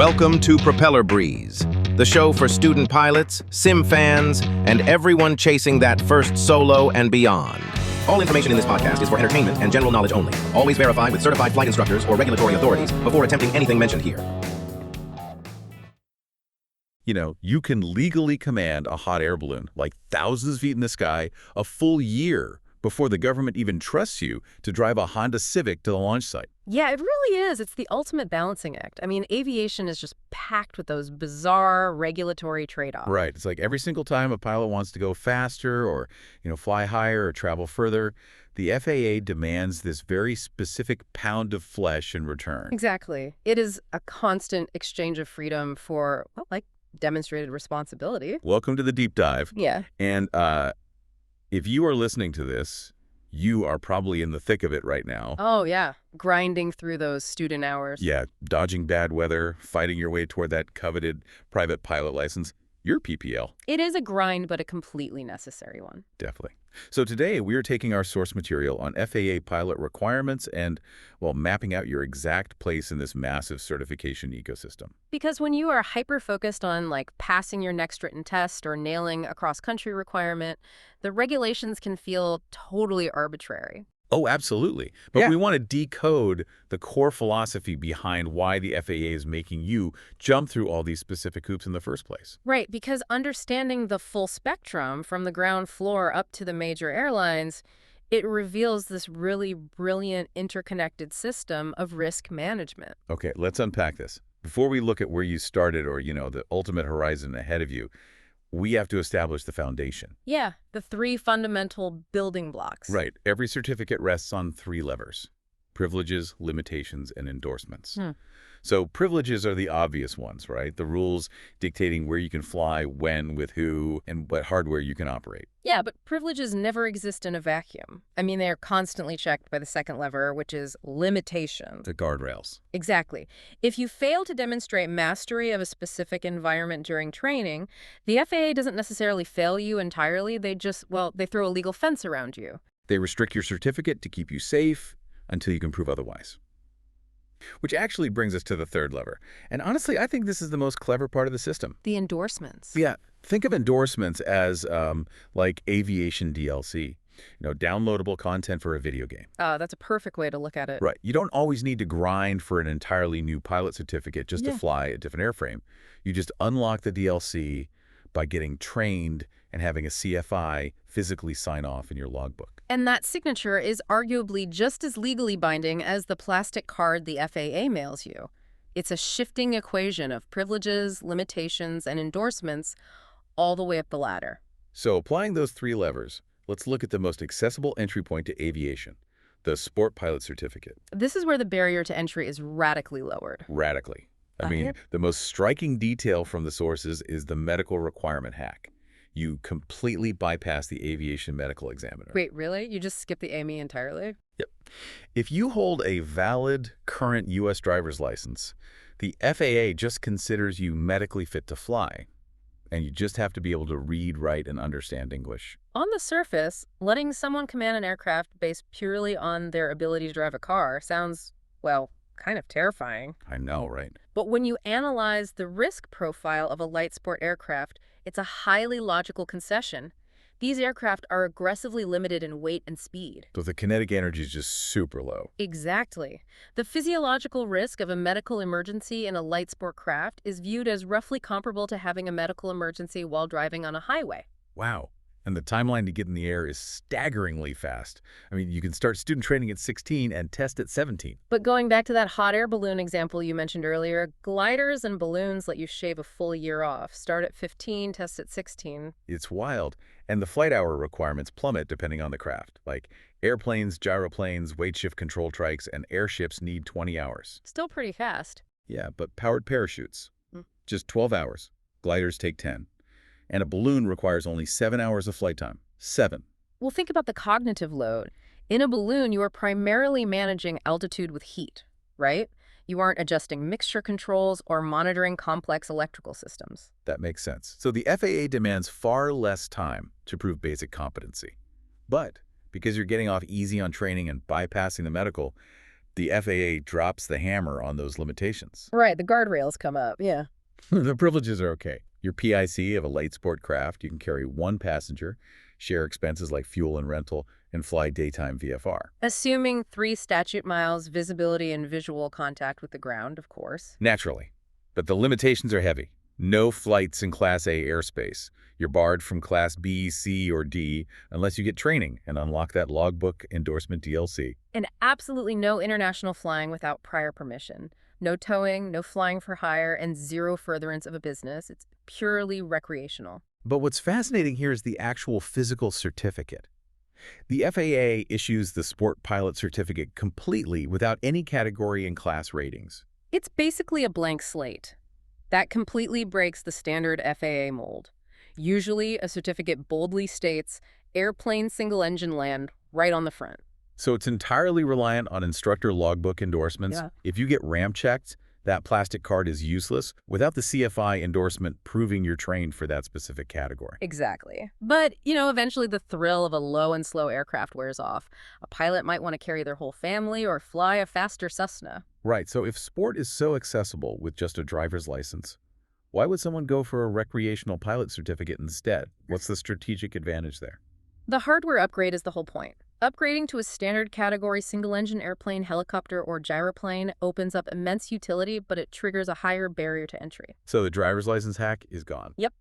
Welcome to Propeller Breeze, the show for student pilots, sim fans, and everyone chasing that first solo and beyond. All information in this podcast is for entertainment and general knowledge only. Always verify with certified flight instructors or regulatory authorities before attempting anything mentioned here. You know, you can legally command a hot air balloon, like thousands of feet in the sky, a full year before the government even trusts you to drive a Honda Civic to the launch site. Yeah, it really is. It's the ultimate balancing act. I mean, aviation is just packed with those bizarre regulatory trade-offs. Right. It's like every single time a pilot wants to go faster or, fly higher or travel further, the FAA demands this very specific pound of flesh in return. Exactly. It is a constant exchange of freedom for, demonstrated responsibility. Welcome to the deep dive. Yeah. And if you are listening to this, you are probably in the thick of it right now. Oh, yeah. Grinding through those student hours. Yeah, dodging bad weather, fighting your way toward that coveted private pilot license. You're PPL. It is a grind, but a completely necessary one. Definitely. So today we are taking our source material on FAA pilot requirements and, mapping out your exact place in this massive certification ecosystem. Because when you are hyper-focused on, passing your next written test or nailing a cross-country requirement, the regulations can feel totally arbitrary. Oh, absolutely. But Yeah. we want to decode the core philosophy behind why the FAA is making you jump through all these specific hoops in the first place. Right, because understanding the full spectrum from the ground floor up to the major airlines, it reveals this really brilliant interconnected system of risk management. Okay, let's unpack this. Before we look at where you started or, the ultimate horizon ahead of you, we have to establish the foundation. Yeah, the three fundamental building blocks. Right. Every certificate rests on three levers: privileges, limitations, and endorsements. So privileges are the obvious ones, right? The rules dictating where you can fly, when, with who, and what hardware you can operate. Yeah, but privileges never exist in a vacuum. I mean, they're constantly checked by the second lever, which is limitations. The guardrails. Exactly. If you fail to demonstrate mastery of a specific environment during training, the FAA doesn't necessarily fail you entirely. They just, they throw a legal fence around you. They restrict your certificate to keep you safe until you can prove otherwise. Which actually brings us to the third lever. And honestly, I think this is the most clever part of the system. The endorsements. Yeah. Think of endorsements as like aviation DLC. Downloadable content for a video game. That's a perfect way to look at it. Right. You don't always need to grind for an entirely new pilot certificate just to fly a different airframe. You just unlock the DLC by getting trained and having a CFI physically sign off in your logbook. And that signature is arguably just as legally binding as the plastic card the FAA mails you. It's a shifting equation of privileges, limitations, and endorsements all the way up the ladder. So applying those three levers, let's look at the most accessible entry point to aviation, the Sport Pilot Certificate. This is where the barrier to entry is radically lowered. Radically. The most striking detail from the sources is the medical requirement hack. You completely bypass the aviation medical examiner. Wait, really? You just skip the AME entirely? Yep. If you hold a valid current U.S. driver's license, the FAA just considers you medically fit to fly, and you just have to be able to read, write, and understand English. On the surface, letting someone command an aircraft based purely on their ability to drive a car sounds, kind of terrifying. I know, right? But when you analyze the risk profile of a light sport aircraft, it's a highly logical concession. These aircraft are aggressively limited in weight and speed. So the kinetic energy is just super low. Exactly. The physiological risk of a medical emergency in a light sport craft is viewed as roughly comparable to having a medical emergency while driving on a highway. Wow. And the timeline to get in the air is staggeringly fast. You can start student training at 16 and test at 17. But going back to that hot air balloon example you mentioned earlier, gliders and balloons let you shave a full year off. Start at 15, test at 16. It's wild. And the flight hour requirements plummet depending on the craft. Like airplanes, gyroplanes, weight shift control trikes, and airships need 20 hours. Still pretty fast. Yeah, but powered parachutes, just 12 hours. Gliders take 10. And a balloon requires only 7 hours of flight time. 7. Well, think about the cognitive load. In a balloon, you are primarily managing altitude with heat, right? You aren't adjusting mixture controls or monitoring complex electrical systems. That makes sense. So the FAA demands far less time to prove basic competency. But because you're getting off easy on training and bypassing the medical, the FAA drops the hammer on those limitations. Right, the guardrails come up, yeah. The privileges are okay. Your PIC of a light sport craft, you can carry one passenger, share expenses like fuel and rental, and fly daytime VFR. Assuming 3 statute miles, visibility and visual contact with the ground, of course. Naturally. But the limitations are heavy. No flights in Class A airspace. You're barred from Class B, C, or D unless you get training and unlock that logbook endorsement DLC. And absolutely no international flying without prior permission. No towing, no flying for hire, and zero furtherance of a business. It's purely recreational. But what's fascinating here is the actual physical certificate. The FAA issues the Sport Pilot Certificate completely without any category and class ratings. It's basically a blank slate. That completely breaks the standard FAA mold. Usually, a certificate boldly states, airplane single-engine land, right on the front. So it's entirely reliant on instructor logbook endorsements. Yeah. If you get ramp checked, that plastic card is useless without the CFI endorsement proving you're trained for that specific category. Exactly. But, eventually the thrill of a low and slow aircraft wears off. A pilot might want to carry their whole family or fly a faster Cessna. Right, so if sport is so accessible with just a driver's license, why would someone go for a recreational pilot certificate instead? What's the strategic advantage there? The hardware upgrade is the whole point. Upgrading to a standard category single-engine airplane, helicopter, or gyroplane opens up immense utility, but it triggers a higher barrier to entry. So the driver's license hack is gone. Yep.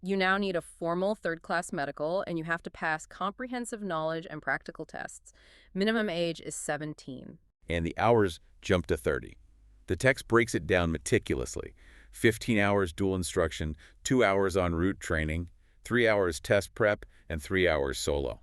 You now need a formal third-class medical, and you have to pass comprehensive knowledge and practical tests. Minimum age is 17. And the hours jump to 30. The text breaks it down meticulously. 15 hours dual instruction, 2 hours en route training, 3 hours test prep, and 3 hours solo.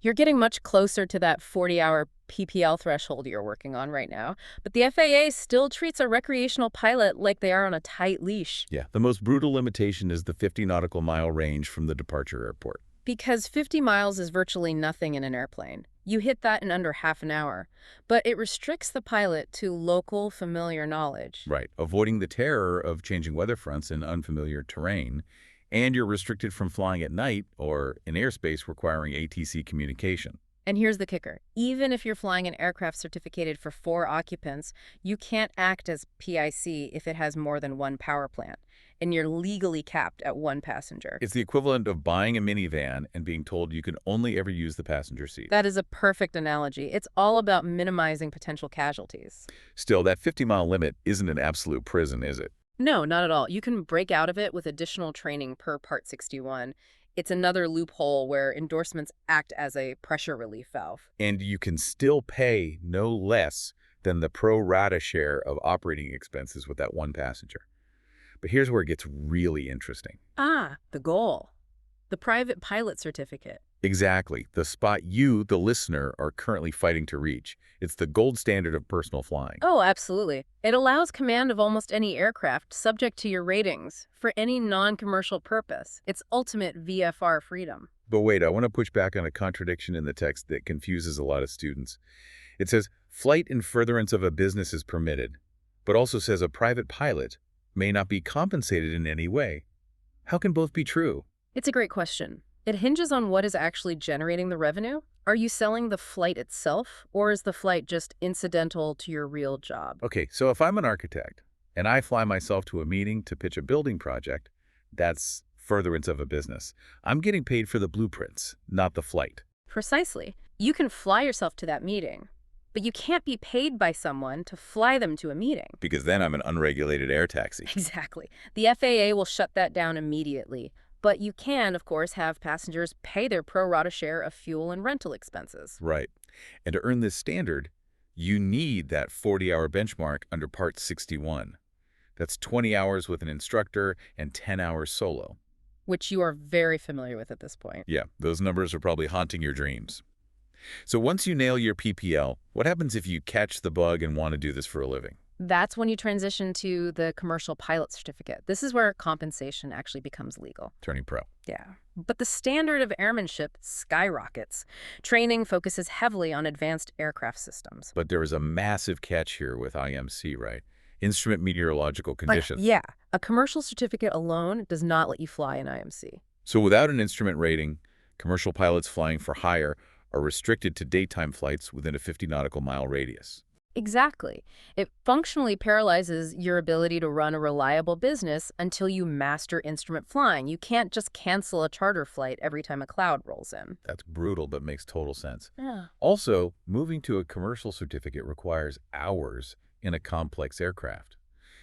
You're getting much closer to that 40-hour PPL threshold you're working on right now, but the FAA still treats a recreational pilot like they are on a tight leash. Yeah, the most brutal limitation is the 50 nautical mile range from the departure airport. Because 50 miles is virtually nothing in an airplane. You hit that in under half an hour, but it restricts the pilot to local, familiar knowledge. Right, avoiding the terror of changing weather fronts in unfamiliar terrain, and you're restricted from flying at night or in airspace requiring ATC communication. And here's the kicker. Even if you're flying an aircraft certificated for 4 occupants, you can't act as PIC if it has more than 1 power plant, and you're legally capped at 1 passenger. It's the equivalent of buying a minivan and being told you can only ever use the passenger seat. That is a perfect analogy. It's all about minimizing potential casualties. Still, that 50-mile limit isn't an absolute prison, is it? No, not at all. You can break out of it with additional training per Part 61. It's another loophole where endorsements act as a pressure relief valve. And you can still pay no less than the pro rata share of operating expenses with that 1 passenger. But here's where it gets really interesting. The goal. The private pilot certificate. Exactly. The spot you, the listener, are currently fighting to reach. It's the gold standard of personal flying. Oh, absolutely. It allows command of almost any aircraft subject to your ratings for any non-commercial purpose. It's ultimate VFR freedom. But wait, I want to push back on a contradiction in the text that confuses a lot of students. It says, flight in furtherance of a business is permitted, but also says a private pilot may not be compensated in any way. How can both be true? It's a great question. It hinges on what is actually generating the revenue. Are you selling the flight itself, or is the flight just incidental to your real job? Okay, so if I'm an architect and I fly myself to a meeting to pitch a building project, that's furtherance of a business. I'm getting paid for the blueprints, not the flight. Precisely. You can fly yourself to that meeting, but you can't be paid by someone to fly them to a meeting. Because then I'm an unregulated air taxi. Exactly. The FAA will shut that down immediately. But you can, of course, have passengers pay their pro rata share of fuel and rental expenses. Right. And to earn this standard, you need that 40-hour benchmark under Part 61. That's 20 hours with an instructor and 10 hours solo. Which you are very familiar with at this point. Yeah, those numbers are probably haunting your dreams. So once you nail your PPL, what happens if you catch the bug and want to do this for a living? That's when you transition to the commercial pilot certificate. This is where compensation actually becomes legal. Turning pro. Yeah. But the standard of airmanship skyrockets. Training focuses heavily on advanced aircraft systems. But there is a massive catch here with IMC, right? Instrument meteorological conditions. Yeah. A commercial certificate alone does not let you fly in IMC. So without an instrument rating, commercial pilots flying for hire are restricted to daytime flights within a 50 nautical mile radius. Exactly. It functionally paralyzes your ability to run a reliable business until you master instrument flying. You can't just cancel a charter flight every time a cloud rolls in. That's brutal, but makes total sense. Yeah. Also, moving to a commercial certificate requires hours in a complex aircraft.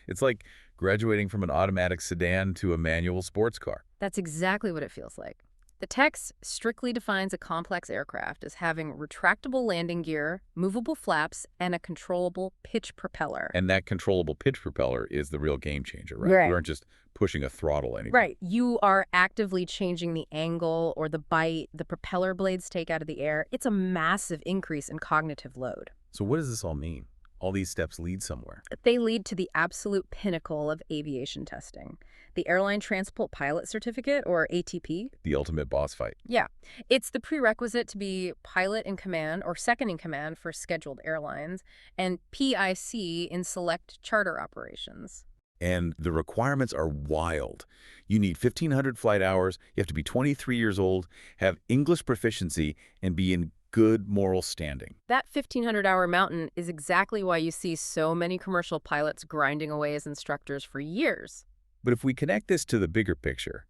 It's like graduating from an automatic sedan to a manual sports car. That's exactly what it feels like. The text strictly defines a complex aircraft as having retractable landing gear, movable flaps, and a controllable pitch propeller. And that controllable pitch propeller is the real game changer, right? Right. You aren't just pushing a throttle anymore. Right. You are actively changing the angle or the bite the propeller blades take out of the air. It's a massive increase in cognitive load. So what does this all mean? All these steps lead somewhere. They lead to the absolute pinnacle of aviation testing, the Airline Transport Pilot Certificate, or ATP. The ultimate boss fight. Yeah. It's the prerequisite to be pilot in command or second in command for scheduled airlines, and PIC in select charter operations. And the requirements are wild. You need 1,500 flight hours, you have to be 23 years old, have English proficiency, and be in good moral standing. That 1,500-hour mountain is exactly why you see so many commercial pilots grinding away as instructors for years. But if we connect this to the bigger picture,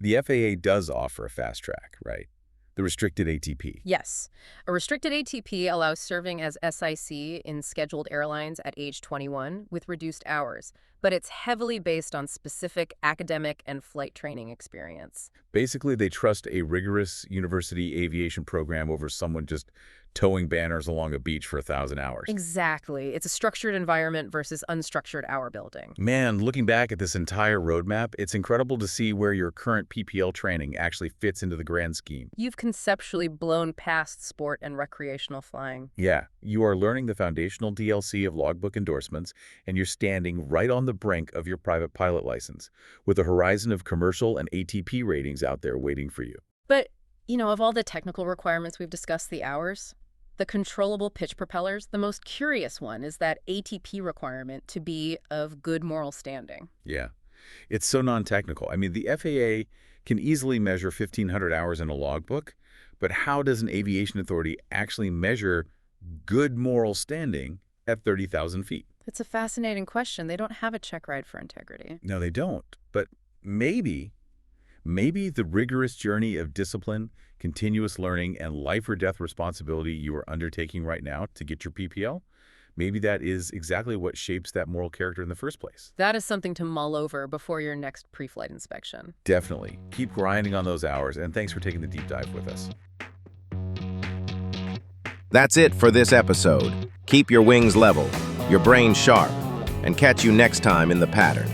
the FAA does offer a fast track, right? The restricted ATP. Yes. A restricted ATP allows serving as SIC in scheduled airlines at age 21 with reduced hours, but it's heavily based on specific academic and flight training experience. Basically, they trust a rigorous university aviation program over someone just towing banners along a beach for 1,000 hours. Exactly. It's a structured environment versus unstructured hour building. Man, looking back at this entire roadmap, it's incredible to see where your current PPL training actually fits into the grand scheme. You've conceptually blown past sport and recreational flying. Yeah, you are learning the foundational DLC of logbook endorsements, and you're standing right on the brink of your private pilot license, with a horizon of commercial and ATP ratings out there waiting for you. But, of all the technical requirements we've discussed, the hours, the controllable pitch propellers, the most curious one is that ATP requirement to be of good moral standing. Yeah, it's so non-technical. I mean, the FAA can easily measure 1,500 hours in a logbook, but how does an aviation authority actually measure good moral standing at 30,000 feet? It's a fascinating question. They don't have a check ride for integrity. No, they don't. But maybe the rigorous journey of discipline, continuous learning, and life or death responsibility you are undertaking right now to get your PPL, maybe that is exactly what shapes that moral character in the first place. That is something to mull over before your next pre-flight inspection. Definitely. Keep grinding on those hours, and thanks for taking the deep dive with us. That's it for this episode. Keep your wings level, your brain sharp, and catch you next time in the pattern.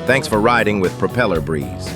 Thanks for riding with Propeller Breeze.